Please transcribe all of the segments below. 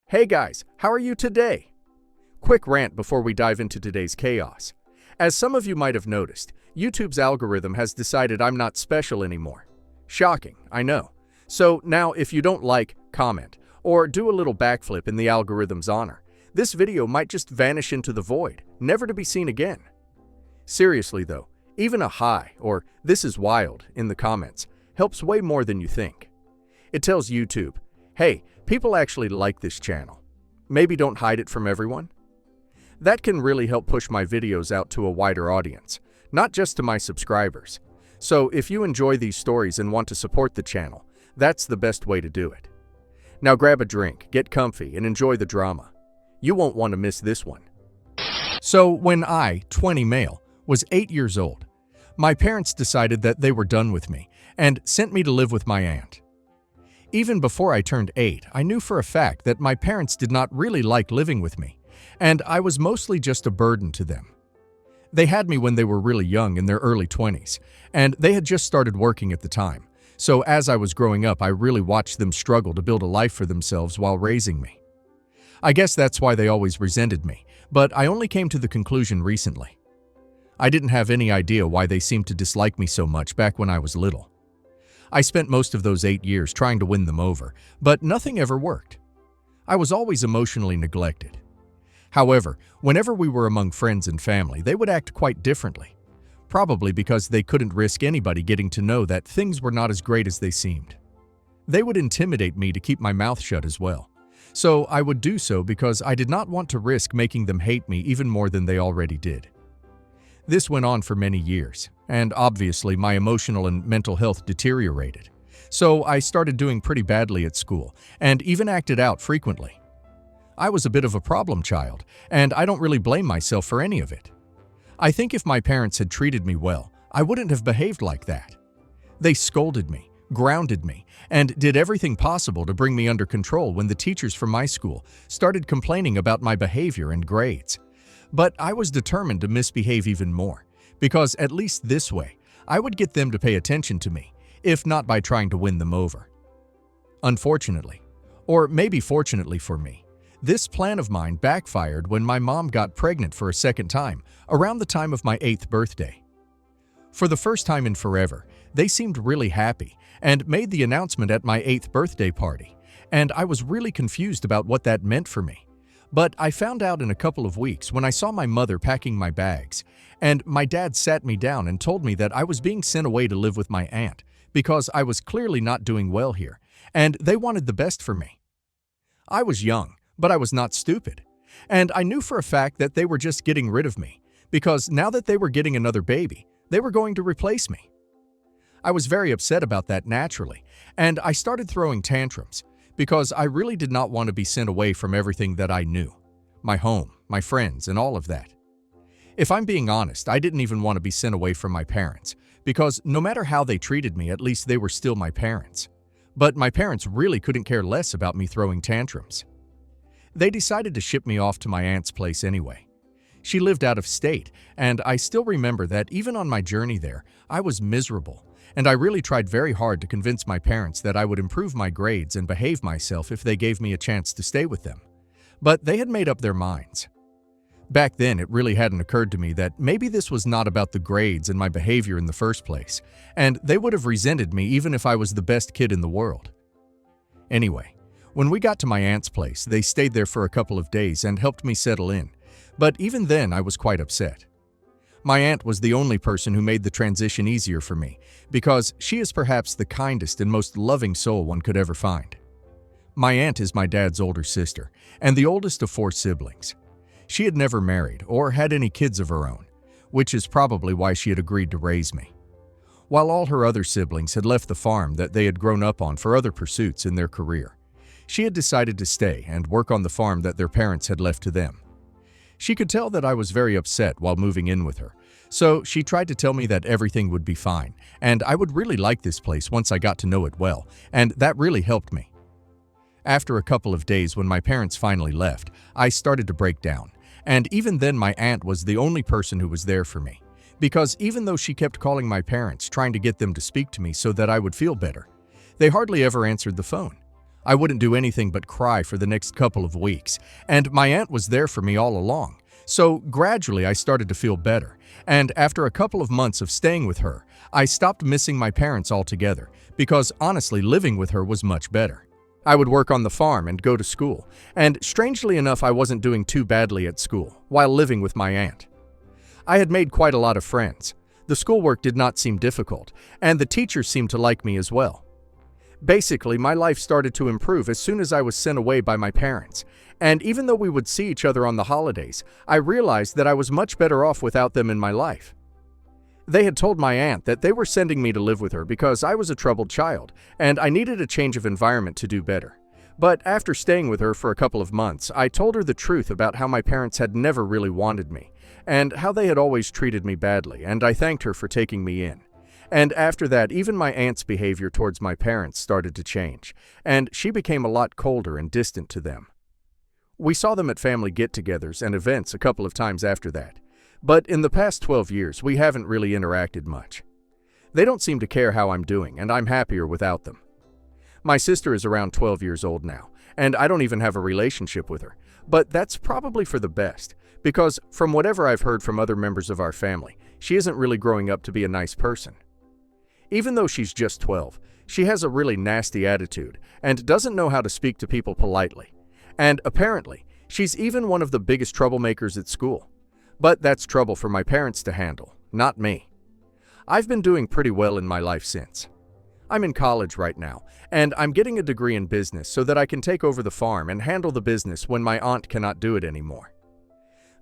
Hey guys, how are you today? Quick rant before we dive into today's chaos. As some of you might have noticed, YouTube's algorithm has decided I'm not special anymore. Shocking, I know. So now if you don't like, comment, or do a little backflip in the algorithm's honor, this video might just vanish into the void, never to be seen again. Seriously though, even a hi or "this is wild" in the comments helps way more than you think. It tells YouTube, hey, people actually like this channel. Maybe don't hide it from everyone. That can really help push my videos out to a wider audience, not just to my subscribers. So if you enjoy these stories and want to support the channel, that's the best way to do it. Now grab a drink, get comfy, and enjoy the drama. You won't want to miss this one. So when I, 20 male, was 8 years old, my parents decided that they were done with me and sent me to live with my aunt. Even before I turned 8, I knew for a fact that my parents did not really like living with me, and I was mostly just a burden to them. They had me when they were really young in their early 20s, and they had just started working at the time, so as I was growing up I really watched them struggle to build a life for themselves while raising me. I guess that's why they always resented me, but I only came to the conclusion recently. I didn't have any idea why they seemed to dislike me so much back when I was little. I spent most of those 8 years trying to win them over, but nothing ever worked. I was always emotionally neglected. However, whenever we were among friends and family, they would act quite differently, probably because they couldn't risk anybody getting to know that things were not as great as they seemed. They would intimidate me to keep my mouth shut as well, so I would do so because I did not want to risk making them hate me even more than they already did. This went on for many years, and obviously my emotional and mental health deteriorated. So I started doing pretty badly at school, and even acted out frequently. I was a bit of a problem child, and I don't really blame myself for any of it. I think if my parents had treated me well, I wouldn't have behaved like that. They scolded me, grounded me, and did everything possible to bring me under control when the teachers from my school started complaining about my behavior and grades. But I was determined to misbehave even more, because at least this way, I would get them to pay attention to me, if not by trying to win them over. Unfortunately, or maybe fortunately for me, this plan of mine backfired when my mom got pregnant for a second time, around the time of my 8th birthday. For the first time in forever, they seemed really happy and made the announcement at my 8th birthday party, and I was really confused about what that meant for me. But I found out in a couple of weeks when I saw my mother packing my bags, and my dad sat me down and told me that I was being sent away to live with my aunt because I was clearly not doing well here, and they wanted the best for me. I was young, but I was not stupid, and I knew for a fact that they were just getting rid of me, because now that they were getting another baby, they were going to replace me. I was very upset about that naturally, and I started throwing tantrums, because I really did not want to be sent away from everything that I knew, my home, my friends, and all of that. If I'm being honest, I didn't even want to be sent away from my parents, because no matter how they treated me, at least they were still my parents. But my parents really couldn't care less about me throwing tantrums. They decided to ship me off to my aunt's place anyway. She lived out of state, and I still remember that even on my journey there, I was miserable, and I really tried very hard to convince my parents that I would improve my grades and behave myself if they gave me a chance to stay with them. But they had made up their minds. Back then, it really hadn't occurred to me that maybe this was not about the grades and my behavior in the first place, and they would have resented me even if I was the best kid in the world. Anyway, when we got to my aunt's place, they stayed there for a couple of days and helped me settle in, but even then I was quite upset. My aunt was the only person who made the transition easier for me, because she is perhaps the kindest and most loving soul one could ever find. My aunt is my dad's older sister, and the oldest of 4 siblings. She had never married or had any kids of her own, which is probably why she had agreed to raise me. While all her other siblings had left the farm that they had grown up on for other pursuits in their career, she had decided to stay and work on the farm that their parents had left to them. She could tell that I was very upset while moving in with her, so she tried to tell me that everything would be fine, and I would really like this place once I got to know it well, and that really helped me. After a couple of days when my parents finally left, I started to break down, and even then my aunt was the only person who was there for me, because even though she kept calling my parents trying to get them to speak to me so that I would feel better, they hardly ever answered the phone. I wouldn't do anything but cry for the next couple of weeks, and my aunt was there for me all along. So gradually I started to feel better, and after a couple of months of staying with her, I stopped missing my parents altogether because honestly living with her was much better. I would work on the farm and go to school, and strangely enough I wasn't doing too badly at school while living with my aunt. I had made quite a lot of friends. The schoolwork did not seem difficult, and the teachers seemed to like me as well. Basically, my life started to improve as soon as I was sent away by my parents, and even though we would see each other on the holidays, I realized that I was much better off without them in my life. They had told my aunt that they were sending me to live with her because I was a troubled child, and I needed a change of environment to do better. But after staying with her for a couple of months, I told her the truth about how my parents had never really wanted me, and how they had always treated me badly, and I thanked her for taking me in. And after that, even my aunt's behavior towards my parents started to change, and she became a lot colder and distant to them. We saw them at family get-togethers and events a couple of times after that, but in the past 12 years, we haven't really interacted much. They don't seem to care how I'm doing, and I'm happier without them. My sister is around 12 years old now, and I don't even have a relationship with her, but that's probably for the best, because from whatever I've heard from other members of our family, she isn't really growing up to be a nice person. Even though she's just 12, she has a really nasty attitude and doesn't know how to speak to people politely. And apparently, she's even one of the biggest troublemakers at school. But that's trouble for my parents to handle, not me. I've been doing pretty well in my life since. I'm in college right now, and I'm getting a degree in business so that I can take over the farm and handle the business when my aunt cannot do it anymore.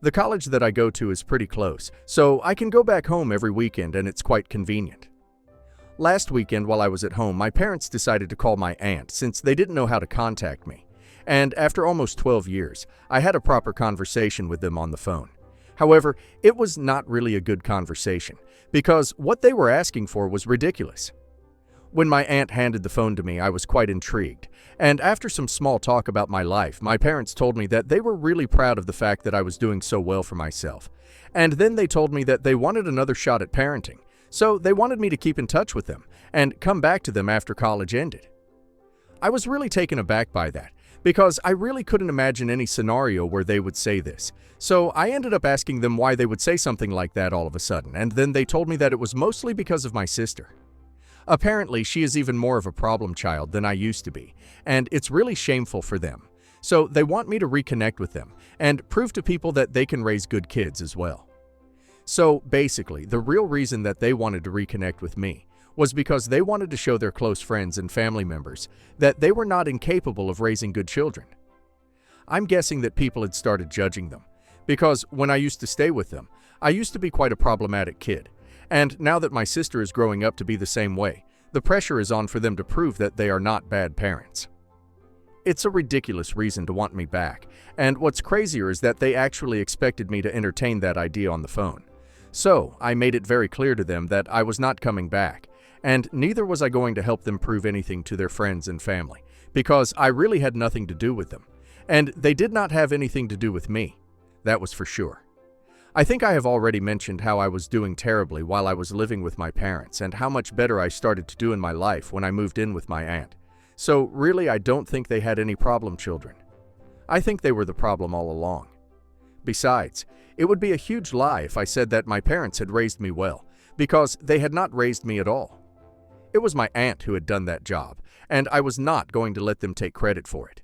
The college that I go to is pretty close, so I can go back home every weekend and it's quite convenient. Last weekend while I was at home, my parents decided to call my aunt since they didn't know how to contact me. And after almost 12 years, I had a proper conversation with them on the phone. However, it was not really a good conversation because what they were asking for was ridiculous. When my aunt handed the phone to me, I was quite intrigued. And after some small talk about my life, my parents told me that they were really proud of the fact that I was doing so well for myself. And then they told me that they wanted another shot at parenting. So they wanted me to keep in touch with them and come back to them after college ended. I was really taken aback by that because I really couldn't imagine any scenario where they would say this. So I ended up asking them why they would say something like that all of a sudden, and then they told me that it was mostly because of my sister. Apparently, she is even more of a problem child than I used to be, and it's really shameful for them. So they want me to reconnect with them and prove to people that they can raise good kids as well. So basically, the real reason that they wanted to reconnect with me was because they wanted to show their close friends and family members that they were not incapable of raising good children. I'm guessing that people had started judging them, because when I used to stay with them, I used to be quite a problematic kid, and now that my sister is growing up to be the same way, the pressure is on for them to prove that they are not bad parents. It's a ridiculous reason to want me back, and what's crazier is that they actually expected me to entertain that idea on the phone. So, I made it very clear to them that I was not coming back, and neither was I going to help them prove anything to their friends and family, because I really had nothing to do with them, and they did not have anything to do with me. That was for sure. I think I have already mentioned how I was doing terribly while I was living with my parents and how much better I started to do in my life when I moved in with my aunt. So really, I don't think they had any problem children. I think they were the problem all along. Besides, it would be a huge lie if I said that my parents had raised me well, because they had not raised me at all. It was my aunt who had done that job, and I was not going to let them take credit for it.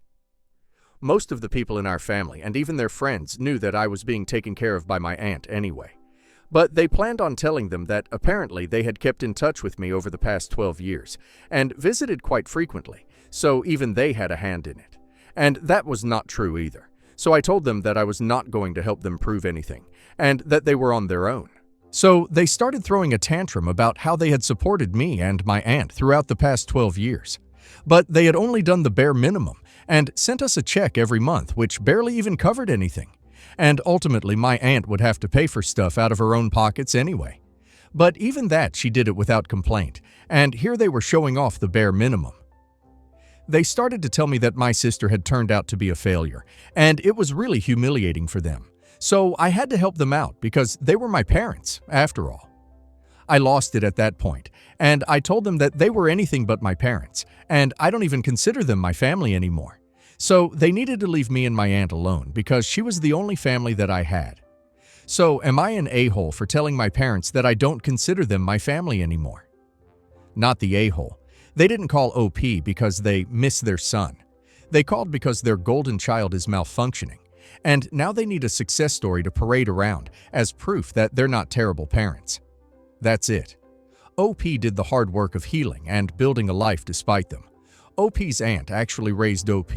Most of the people in our family, and even their friends, knew that I was being taken care of by my aunt anyway. But they planned on telling them that apparently they had kept in touch with me over the past 12 years, and visited quite frequently, so even they had a hand in it. And that was not true either. So I told them that I was not going to help them prove anything, and that they were on their own. So they started throwing a tantrum about how they had supported me and my aunt throughout the past 12 years. But they had only done the bare minimum, and sent us a check every month which barely even covered anything. And ultimately my aunt would have to pay for stuff out of her own pockets anyway. But even that she did it without complaint, and here they were showing off the bare minimum. They started to tell me that my sister had turned out to be a failure, and it was really humiliating for them. So I had to help them out because they were my parents, after all. I lost it at that point, and I told them that they were anything but my parents, and I don't even consider them my family anymore. So they needed to leave me and my aunt alone because she was the only family that I had. So am I an a-hole for telling my parents that I don't consider them my family anymore? Not the a-hole. They didn't call OP because they miss their son. They called because their golden child is malfunctioning, and now they need a success story to parade around as proof that they're not terrible parents. That's it. OP did the hard work of healing and building a life despite them. OP's aunt actually raised OP,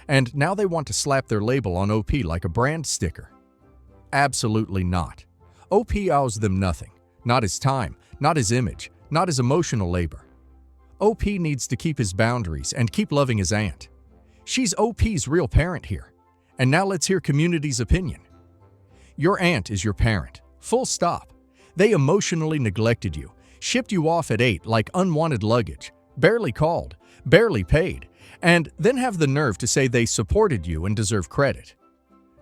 and now they want to slap their label on OP like a brand sticker. Absolutely not. OP owes them nothing. Not his time, not his image, not his emotional labor. OP needs to keep his boundaries and keep loving his aunt. She's OP's real parent here. And now let's hear community's opinion. Your aunt is your parent. Full stop. They emotionally neglected you, shipped you off at 8 like unwanted luggage, barely called, barely paid, and then have the nerve to say they supported you and deserve credit.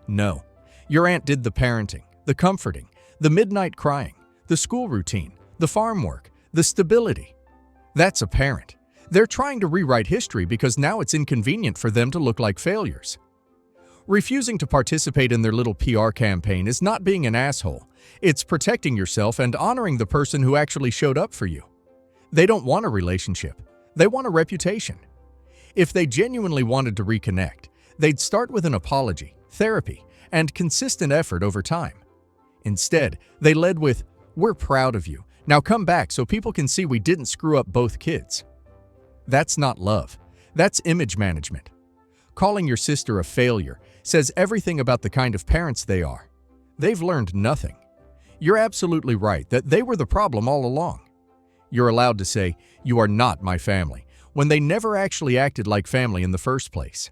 No. Your aunt did the parenting, the comforting, the midnight crying, the school routine, the farm work, the stability. That's a parent. They're trying to rewrite history because now it's inconvenient for them to look like failures. Refusing to participate in their little PR campaign is not being an asshole. It's protecting yourself and honoring the person who actually showed up for you. They don't want a relationship. They want a reputation. If they genuinely wanted to reconnect, they'd start with an apology, therapy, and consistent effort over time. Instead, they led with, "We're proud of you. Now come back so people can see we didn't screw up both kids." That's not love. That's image management. Calling your sister a failure says everything about the kind of parents they are. They've learned nothing. You're absolutely right that they were the problem all along. You're allowed to say, "You are not my family," when they never actually acted like family in the first place.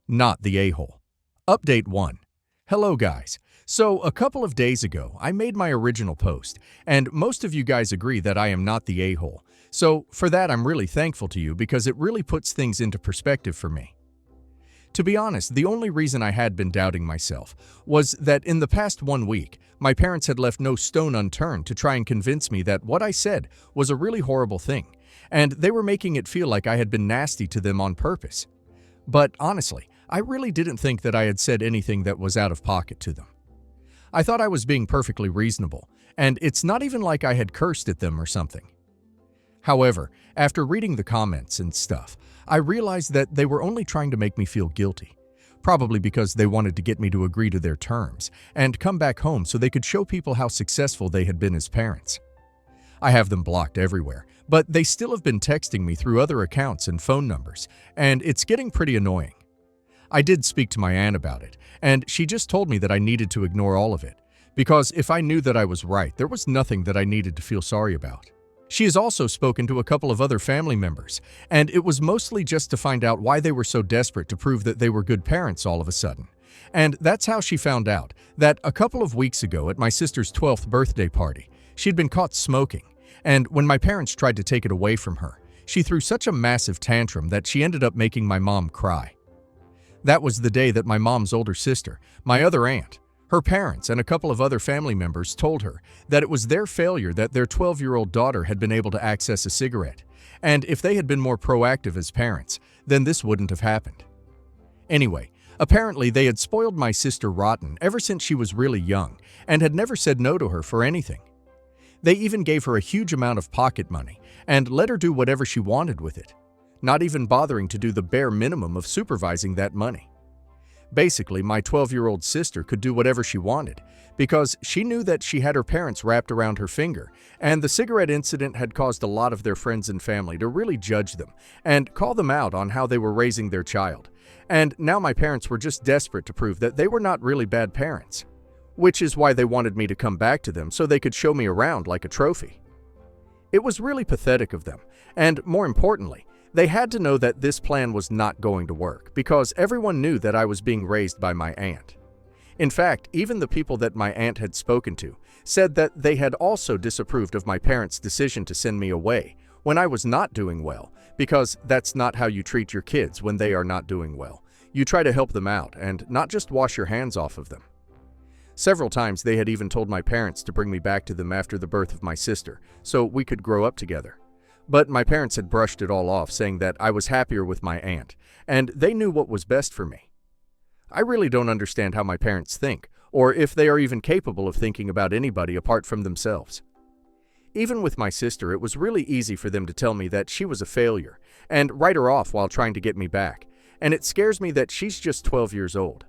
Not the a-hole. Update 1. Hello guys. So a couple of days ago, I made my original post, and most of you guys agree that I am not the a-hole. So for that, I'm really thankful to you because it really puts things into perspective for me. To be honest, the only reason I had been doubting myself was that in the past 1 week, my parents had left no stone unturned to try and convince me that what I said was a really horrible thing, and they were making it feel like I had been nasty to them on purpose. But honestly, I really didn't think that I had said anything that was out of pocket to them. I thought I was being perfectly reasonable, and it's not even like I had cursed at them or something. However, after reading the comments and stuff, I realized that they were only trying to make me feel guilty, probably because they wanted to get me to agree to their terms and come back home so they could show people how successful they had been as parents. I have them blocked everywhere, but they still have been texting me through other accounts and phone numbers, and it's getting pretty annoying. I did speak to my aunt about it, and she just told me that I needed to ignore all of it, because if I knew that I was right, there was nothing that I needed to feel sorry about. She has also spoken to a couple of other family members, and it was mostly just to find out why they were so desperate to prove that they were good parents all of a sudden. And that's how she found out that a couple of weeks ago at my sister's 12th birthday party, she'd been caught smoking, and when my parents tried to take it away from her, she threw such a massive tantrum that she ended up making my mom cry. That was the day that my mom's older sister, my other aunt, her parents, and a couple of other family members told her that it was their failure that their 12-year-old daughter had been able to access a cigarette, and if they had been more proactive as parents, then this wouldn't have happened. Anyway, apparently they had spoiled my sister rotten ever since she was really young and had never said no to her for anything. They even gave her a huge amount of pocket money and let her do whatever she wanted with it, not even bothering to do the bare minimum of supervising that money. Basically, my 12-year-old sister could do whatever she wanted because she knew that she had her parents wrapped around her finger, and the cigarette incident had caused a lot of their friends and family to really judge them and call them out on how they were raising their child. And now my parents were just desperate to prove that they were not really bad parents, which is why they wanted me to come back to them so they could show me around like a trophy. It was really pathetic of them, and more importantly, they had to know that this plan was not going to work because everyone knew that I was being raised by my aunt. In fact, even the people that my aunt had spoken to said that they had also disapproved of my parents' decision to send me away when I was not doing well, because that's not how you treat your kids when they are not doing well. You try to help them out and not just wash your hands off of them. Several times they had even told my parents to bring me back to them after the birth of my sister, so we could grow up together. But my parents had brushed it all off, saying that I was happier with my aunt, and they knew what was best for me. I really don't understand how my parents think, or if they are even capable of thinking about anybody apart from themselves. Even with my sister, it was really easy for them to tell me that she was a failure, and write her off while trying to get me back, and it scares me that she's just 12 years old.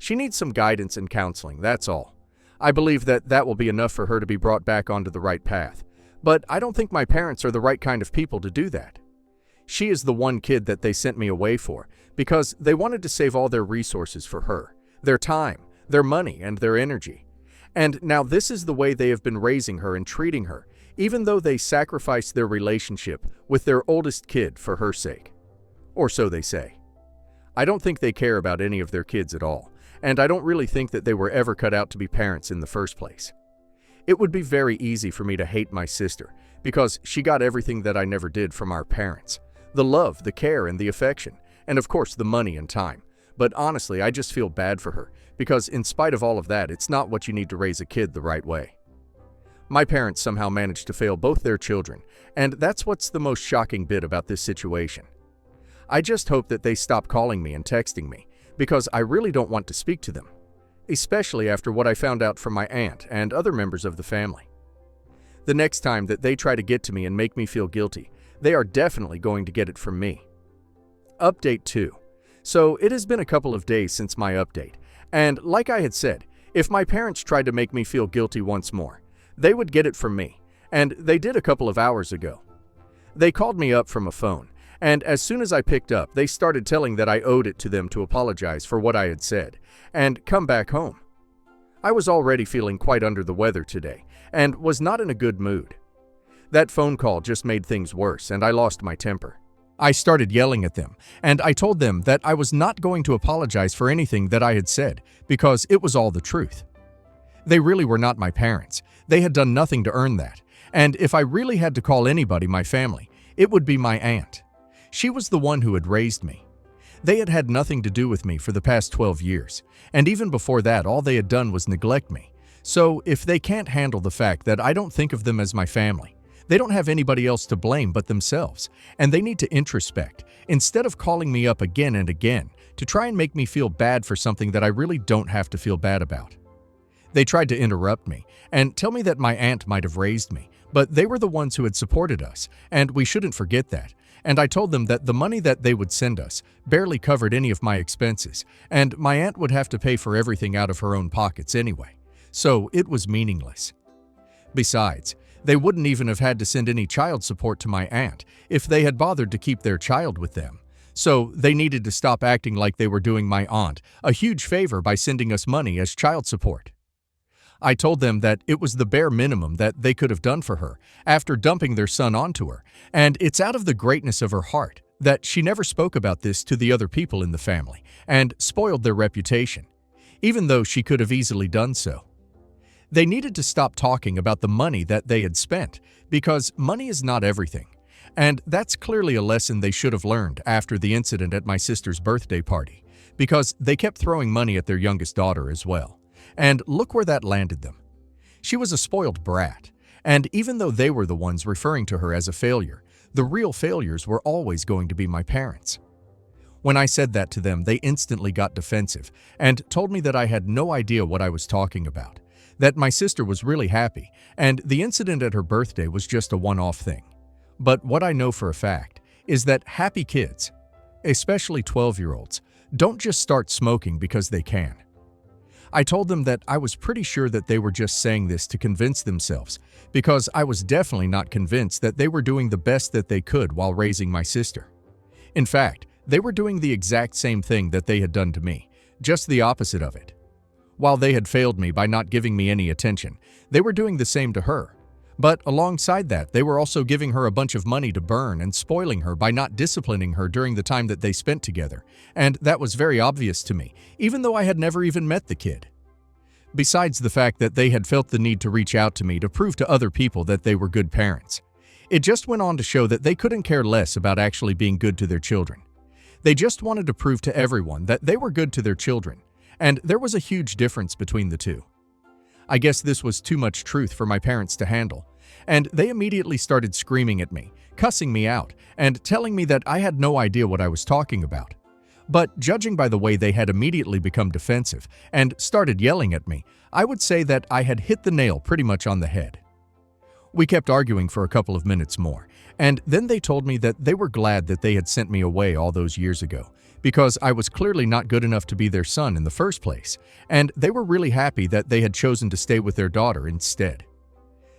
She needs some guidance and counseling, that's all. I believe that that will be enough for her to be brought back onto the right path, but I don't think my parents are the right kind of people to do that. She is the one kid that they sent me away for, because they wanted to save all their resources for her, their time, their money, and their energy. And now this is the way they have been raising her and treating her, even though they sacrificed their relationship with their oldest kid for her sake. Or so they say. I don't think they care about any of their kids at all, and I don't really think that they were ever cut out to be parents in the first place. It would be very easy for me to hate my sister, because she got everything that I never did from our parents. The love, the care, and the affection, and of course the money and time. But honestly, I just feel bad for her, because in spite of all of that, it's not what you need to raise a kid the right way. My parents somehow managed to fail both their children, and that's what's the most shocking bit about this situation. I just hope that they stop calling me and texting me, because I really don't want to speak to them, especially after what I found out from my aunt and other members of the family. The next time that they try to get to me and make me feel guilty, they are definitely going to get it from me. Update 2. So it has been a couple of days since my update, and like I had said, if my parents tried to make me feel guilty once more, they would get it from me, and they did a couple of hours ago. They called me up from a phone, and as soon as I picked up, they started telling that I owed it to them to apologize for what I had said, and come back home. I was already feeling quite under the weather today, and was not in a good mood. That phone call just made things worse, and I lost my temper. I started yelling at them, and I told them that I was not going to apologize for anything that I had said, because it was all the truth. They really were not my parents. They had done nothing to earn that, and if I really had to call anybody my family, it would be my aunt. She was the one who had raised me. They had had nothing to do with me for the past 12 years, and even before that, all they had done was neglect me. So if they can't handle the fact that I don't think of them as my family, they don't have anybody else to blame but themselves, and they need to introspect, instead of calling me up again and again to try and make me feel bad for something that I really don't have to feel bad about. They tried to interrupt me and tell me that my aunt might have raised me, but they were the ones who had supported us, and we shouldn't forget that. And I told them that the money that they would send us barely covered any of my expenses, and my aunt would have to pay for everything out of her own pockets anyway, so it was meaningless. Besides, they wouldn't even have had to send any child support to my aunt if they had bothered to keep their child with them, so they needed to stop acting like they were doing my aunt a huge favor by sending us money as child support. I told them that it was the bare minimum that they could have done for her after dumping their son onto her, and it's out of the greatness of her heart that she never spoke about this to the other people in the family and spoiled their reputation, even though she could have easily done so. They needed to stop talking about the money that they had spent, because money is not everything, and that's clearly a lesson they should have learned after the incident at my sister's birthday party, because they kept throwing money at their youngest daughter as well. And look where that landed them. She was a spoiled brat, and even though they were the ones referring to her as a failure, the real failures were always going to be my parents. When I said that to them, they instantly got defensive and told me that I had no idea what I was talking about, that my sister was really happy, and the incident at her birthday was just a one-off thing. But what I know for a fact is that happy kids, especially 12-year-olds, don't just start smoking because they can. I told them that I was pretty sure that they were just saying this to convince themselves, because I was definitely not convinced that they were doing the best that they could while raising my sister. In fact, they were doing the exact same thing that they had done to me, just the opposite of it. While they had failed me by not giving me any attention, they were doing the same to her. But alongside that, they were also giving her a bunch of money to burn and spoiling her by not disciplining her during the time that they spent together, and that was very obvious to me, even though I had never even met the kid. Besides the fact that they had felt the need to reach out to me to prove to other people that they were good parents, it just went on to show that they couldn't care less about actually being good to their children. They just wanted to prove to everyone that they were good to their children, and there was a huge difference between the two. I guess this was too much truth for my parents to handle, and they immediately started screaming at me, cussing me out, and telling me that I had no idea what I was talking about. But judging by the way they had immediately become defensive and started yelling at me, I would say that I had hit the nail pretty much on the head. We kept arguing for a couple of minutes more, and then they told me that they were glad that they had sent me away all those years ago, because I was clearly not good enough to be their son in the first place, and they were really happy that they had chosen to stay with their daughter instead.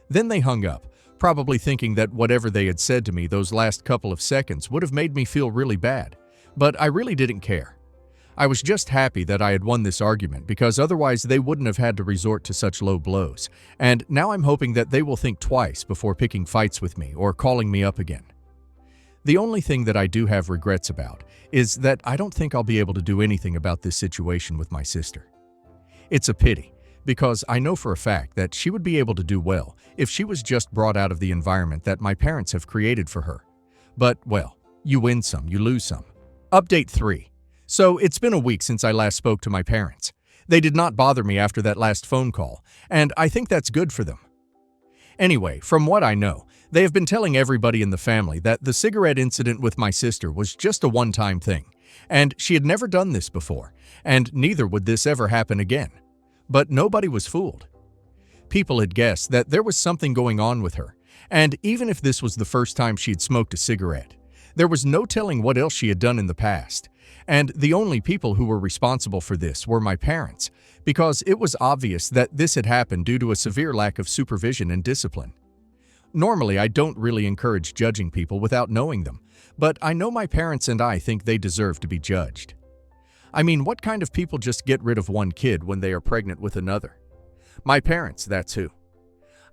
Then they hung up, probably thinking that whatever they had said to me those last couple of seconds would have made me feel really bad, but I really didn't care. I was just happy that I had won this argument because otherwise they wouldn't have had to resort to such low blows, and now I'm hoping that they will think twice before picking fights with me or calling me up again. The only thing that I do have regrets about is that I don't think I'll be able to do anything about this situation with my sister. It's a pity, because I know for a fact that she would be able to do well if she was just brought out of the environment that my parents have created for her. But, well, you win some, you lose some. Update 3. So, it's been a week since I last spoke to my parents. They did not bother me after that last phone call, and I think that's good for them. Anyway, from what I know, they have been telling everybody in the family that the cigarette incident with my sister was just a one-time thing, and she had never done this before, and neither would this ever happen again. But nobody was fooled. People had guessed that there was something going on with her, and even if this was the first time she had smoked a cigarette, there was no telling what else she had done in the past, and the only people who were responsible for this were my parents, because it was obvious that this had happened due to a severe lack of supervision and discipline. Normally, I don't really encourage judging people without knowing them, but I know my parents and I think they deserve to be judged. I mean, what kind of people just get rid of one kid when they are pregnant with another? My parents, that's who.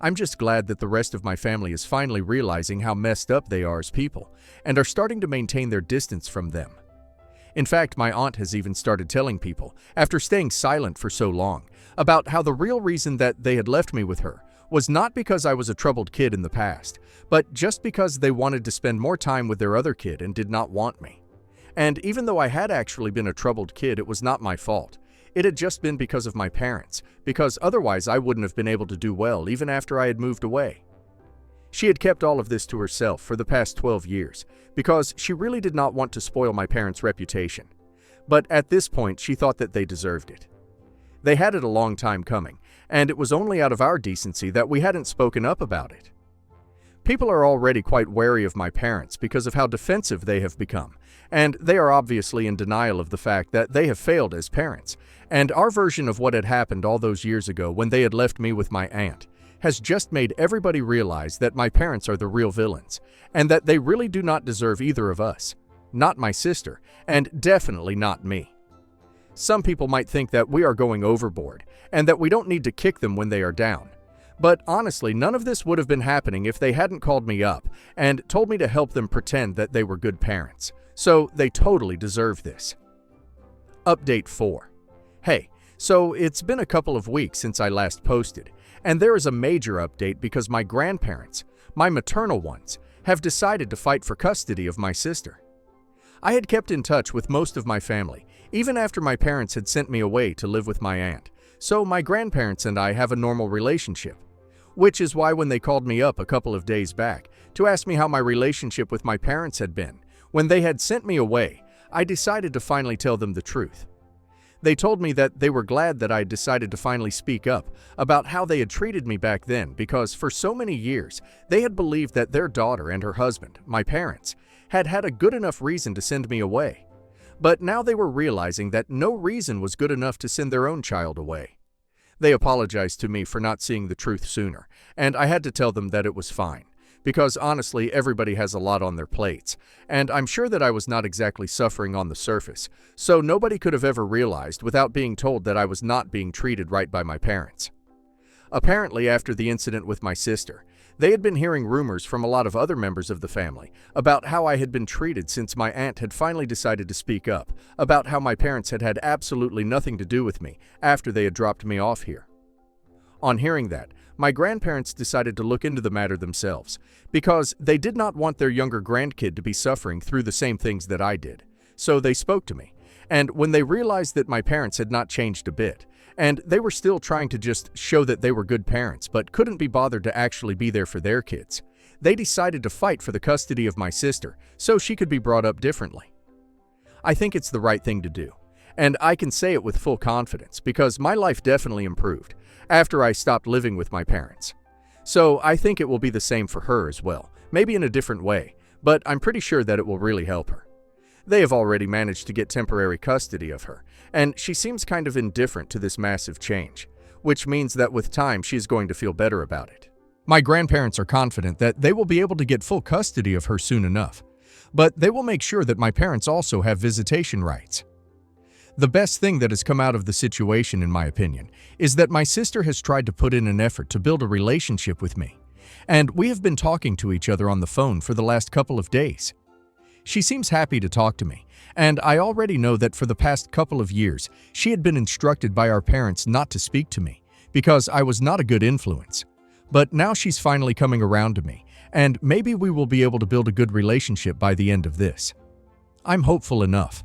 I'm just glad that the rest of my family is finally realizing how messed up they are as people and are starting to maintain their distance from them. In fact, my aunt has even started telling people, after staying silent for so long, about how the real reason that they had left me with her was not because I was a troubled kid in the past, but just because they wanted to spend more time with their other kid and did not want me. And even though I had actually been a troubled kid, it was not my fault. It had just been because of my parents, because otherwise I wouldn't have been able to do well even after I had moved away. She had kept all of this to herself for the past 12 years, because she really did not want to spoil my parents' reputation. But at this point, she thought that they deserved it. They had it a long time coming, and it was only out of our decency that we hadn't spoken up about it. People are already quite wary of my parents because of how defensive they have become, and they are obviously in denial of the fact that they have failed as parents, and our version of what had happened all those years ago when they had left me with my aunt has just made everybody realize that my parents are the real villains, and that they really do not deserve either of us, not my sister, and definitely not me. Some people might think that we are going overboard, and that we don't need to kick them when they are down. But honestly, none of this would have been happening if they hadn't called me up and told me to help them pretend that they were good parents. So they totally deserve this. Update 4. Hey, so it's been a couple of weeks since I last posted, and there is a major update because my grandparents, my maternal ones, have decided to fight for custody of my sister. I had kept in touch with most of my family, even after my parents had sent me away to live with my aunt, so my grandparents and I have a normal relationship. Which is why when they called me up a couple of days back to ask me how my relationship with my parents had been, when they had sent me away, I decided to finally tell them the truth. They told me that they were glad that I had decided to finally speak up about how they had treated me back then because for so many years they had believed that their daughter and her husband, my parents, had had a good enough reason to send me away. But now they were realizing that no reason was good enough to send their own child away. They apologized to me for not seeing the truth sooner, and I had to tell them that it was fine, because honestly everybody has a lot on their plates, and I'm sure that I was not exactly suffering on the surface, so nobody could have ever realized without being told that I was not being treated right by my parents. Apparently, after the incident with my sister, they had been hearing rumors from a lot of other members of the family about how I had been treated since my aunt had finally decided to speak up about how my parents had had absolutely nothing to do with me after they had dropped me off here. On hearing that, my grandparents decided to look into the matter themselves because they did not want their younger grandkid to be suffering through the same things that I did. So they spoke to me, And when they realized that my parents had not changed a bit, and they were still trying to just show that they were good parents but couldn't be bothered to actually be there for their kids, they decided to fight for the custody of my sister so she could be brought up differently. I think it's the right thing to do, and I can say it with full confidence because my life definitely improved after I stopped living with my parents. So I think it will be the same for her as well, maybe in a different way, but I'm pretty sure that it will really help her. They have already managed to get temporary custody of her, and she seems kind of indifferent to this massive change, which means that with time she is going to feel better about it. My grandparents are confident that they will be able to get full custody of her soon enough, but they will make sure that my parents also have visitation rights. The best thing that has come out of the situation, in my opinion, is that my sister has tried to put in an effort to build a relationship with me, and we have been talking to each other on the phone for the last couple of days. She seems happy to talk to me, and I already know that for the past couple of years, she had been instructed by our parents not to speak to me because I was not a good influence. But now she's finally coming around to me, and maybe we will be able to build a good relationship by the end of this. I'm hopeful enough.